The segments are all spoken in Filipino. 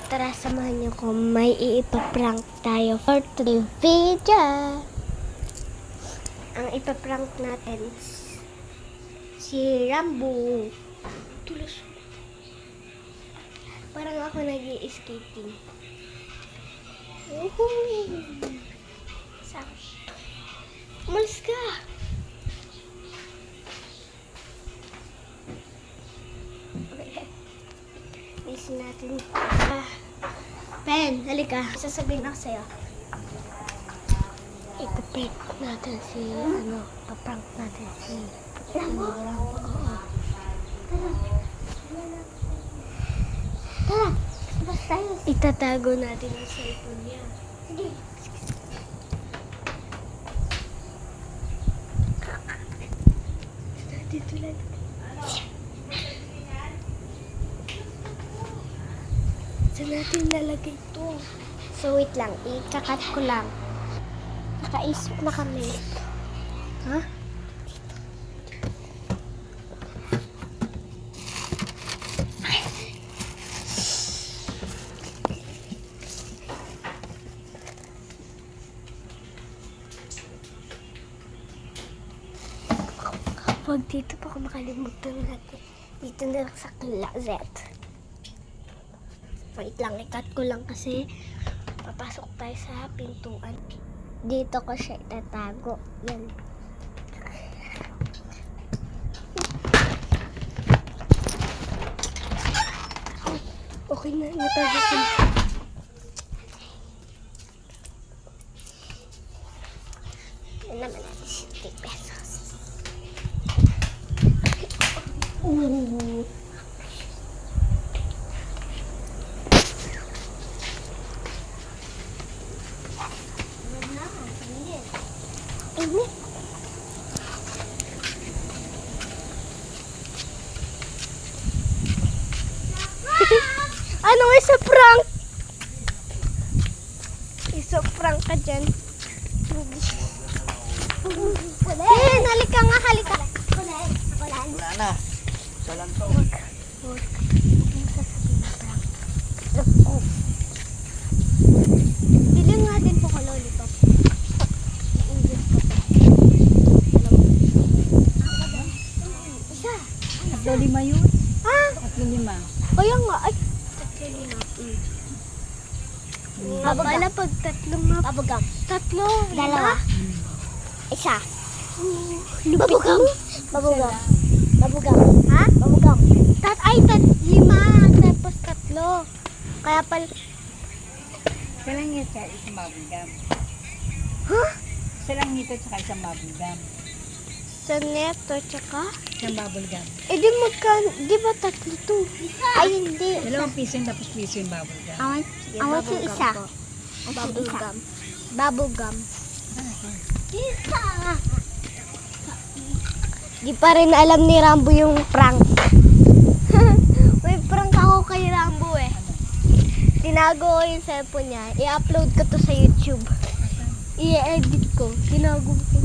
Tara, samahan niyo ko. May ipaprank tayo for today video. Ang ipaprank natin, si Rambo. Tulos. Parang ako nag-i-skating. Woohoo! Sakto. Umalis ka! Isin natin. Pen, halika. Sasabihin ako sa'yo. Ipaprank natin si, paprank natin si Rambo. Oo. Tara. Labas tayo. Itatago natin ang cellphone niya. Sige. Dito lang. Saan natin lalagay ito? So wait lang, ikakat ko lang. Nakaisip na kami. Ha? Huwag dito pa ako makalimutan natin. Dito na lang sa closet. Wait lang, ikat ko lang kasi papasok tayo sa pintuan. Dito ko siya itatago. Yan. Okay na, natago ko. Yan naman natin 50 pesos. Ini. Ano isa prank? Isa prank ka dyan. Halika nga, halika. Wala na. Isa lang to. Huwag mong sasabihin na prank. Bili nga din po ko lollipop. English ko pa. Isa. 3 yun? Ha? 3. Kaya nga. Ay, 3 na. Babala pag tatlong map. Babugam. Tatlo. Dalawa. Isa. Babugam. Babugam. Babugam. Ha? Babugam. Ay, 5. Tapos 3. Kaya pala. Isa lang ito at isang bubble gum. Huh? Isa lang ito at isang bubble gum. Sa neto, tsaka? Isang bubble gum. Eh, di magkano? Di ba 3 to? Ay, hindi. 2 piso yun tapos piso yung bubble gum. Awan si isa. Bubble gum. Bubble gum. Isa! Di pa rin alam ni Rambo yung prank. May prank ako kay Rambo eh. Tinago ko yung cellphone niya. I-upload ko to sa YouTube. I-edit ko. Tinago ko.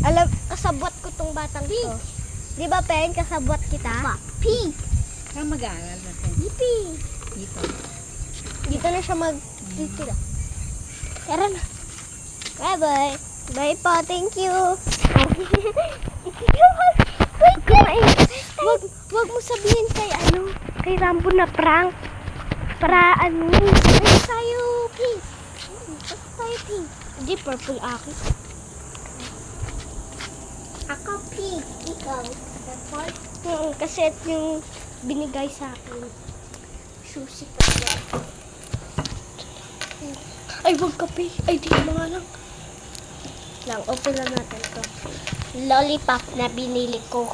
Alam, kasabot ko tong batang to. Di ba, Pen? Kasabot kita? Pink! Saan mag-aaral natin? Pink! Dito. Dito na siya mag-titira. Tara na. Bye-bye. Bye po. Thank you. Wag mo sabihin kay Rambo na prank. Para Basta tayo pink. Basta tayo pink. Hindi, purple akin. Ako pink. Ikaw. Purple? Kasi ito yung binigay sa akin. Susi pa siya. Ay, wag kape. Ay, di mo nga lang. Open lang natin to. Lollipop na binili ko.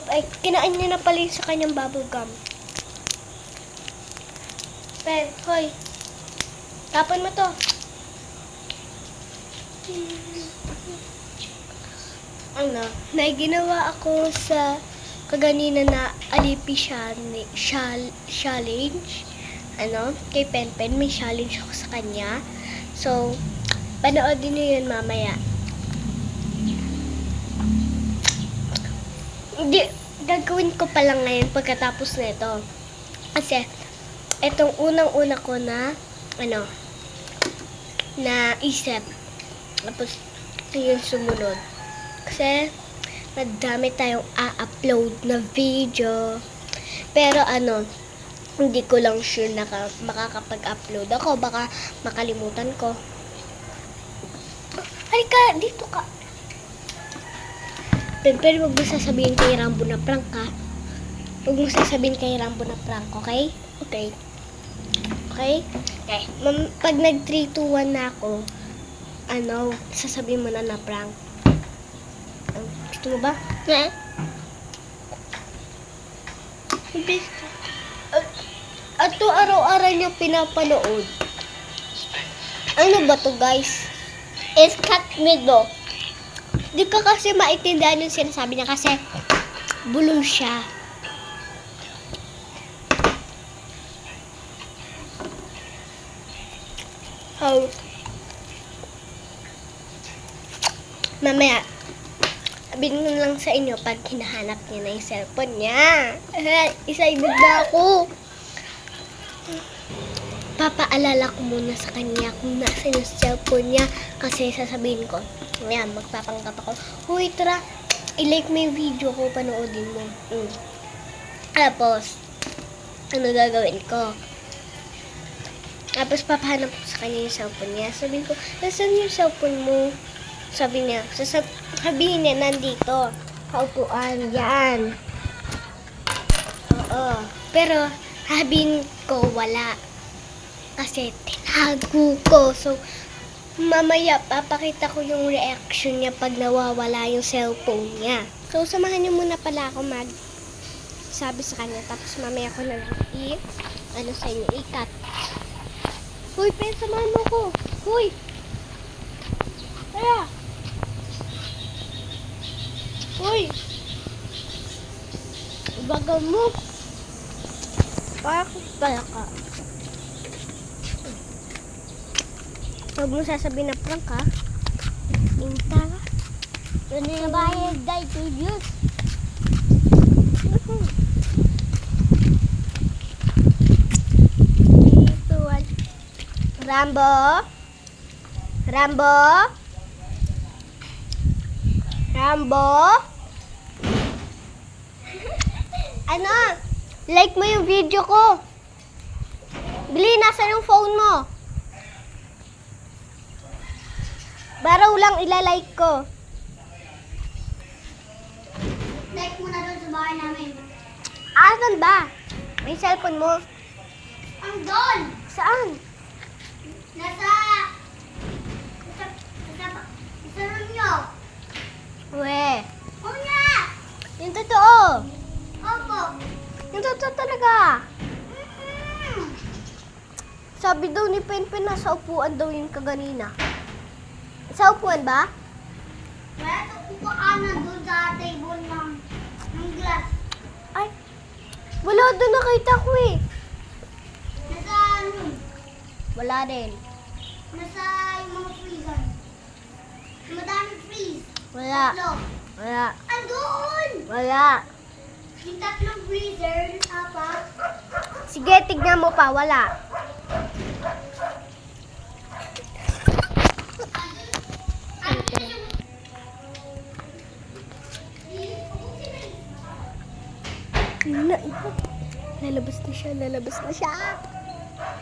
Ay, kinain niya na pala yung sa kanyang bubble gum. Pen, hoy. Tapon mo to. May ginawa ako sa kaganina na Alipi challenge. Kay Penpen, may challenge ako sa kanya. So, panoodin niyo yun mamaya. Hindi, gagawin ko pa lang ngayon pagkatapos nito. Kasi, Itong unang-una ko na, na isip. Tapos, ito yung sumunod. Kasi, madami tayong a-upload na video. Pero hindi ko lang sure na makakapag-upload ako. Baka makalimutan ko. Halika, dito ka. Pero huwag mo sasabihin kay Rambo na prank ka. Huwag mo sasabihin kay Rambo na prank, okay? Okay. Okay? Okay. Pag nag 3, 2, 1 na ako, sasabihin mo na prank. Gusto mo ba? At to araw-araw niyo pinapanood. Ano ba to, guys? It's cat medo. Di ka kasi maintindihan yung sinasabi niya kasi bulong siya. Mamaya, sabihin ko lang sa inyo pag hinahanap niya na yung cellphone niya. Excited na ako. Papaalala ko muna sa kanya kung nasa yung cellphone niya kasi sasabihin ko, ayan, magpapanggap ako. Huy, tara, i-like mo yung video ko, panoodin mo. Tapos, ano gagawin ko? Tapos, papahanap ko sa kanya yung cellphone niya. Sabihin ko, nasan yung cellphone mo? Sabi niya, sabihin niya, nandito. Kaupuan, yan. Oo. Pero, sabihin ko, wala. Kasi, tinago ko. So, mamaya, papakita ko yung reaction niya pag nawawala yung cellphone niya. So, samahan niyo muna pala ako sabi sa kanya. Tapos, mamaya ko na lang sa inyo, ikat. Hoy, pen, samahan mo ko. Hoy! Tara! Hoy! Bagal mo. Bakit pala ka? Huwag mo sasabihin na prank ka. Inta ka. Ano yung bayad, guys? Julius. Rambo? Rambo? Rambo? Like mo yung video ko. Bili, nasa yung phone mo? Baraw lang ilalike ko. Like mo na doon sa bahay namin. Asan ba? May cellphone mo? Ang doon! Saan? Nasa room nyo. We. Oo nga! Yung totoo. Opo. Yung totoo talaga. Sabi daw ni Penpen nasa upuan daw yung kaganina. Sa upuan ba? Wala, upuan na doon sa table ng glass. Ay, wala doon nakita ko eh. Nasa room. Wala din. Nasa yung mga freezer. Madaming freeze. Wala. Tatlo. Wala. Andun! Wala. Yung tatlong freezer, apat. Sige, tignan mo pa. Wala. Lalabas na siya, lalabas na siya.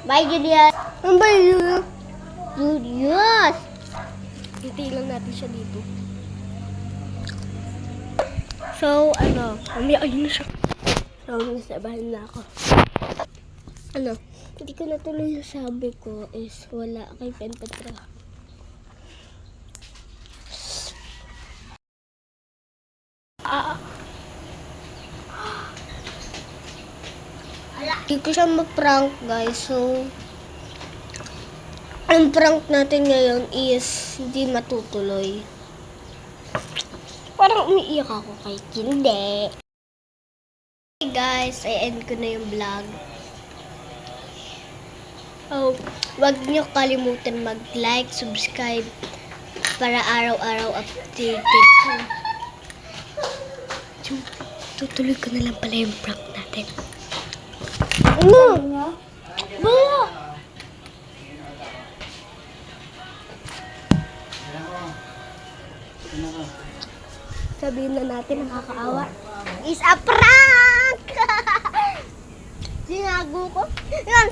Bye, Julius. Bye, Julius. Hintayin lang natin siya dito. So, ayun na siya. So, nasa bahay na ako. Hindi ko natuloy yung sabi ko is wala kay Penpetra. Hindi ko siya ma-prank, guys. So, ang prank natin ngayon is hindi matutuloy. Parang umiiyak ako kay Kinde. Hey guys, I-end ko na yung vlog. Oh, wag niyo kalimutan mag-like, subscribe para araw-araw updated ko. Tutuloy ko na lang pala yung prank natin. Ano? Sabihin na natin nakakaawa. Is a prank! Sinago ko. Yan.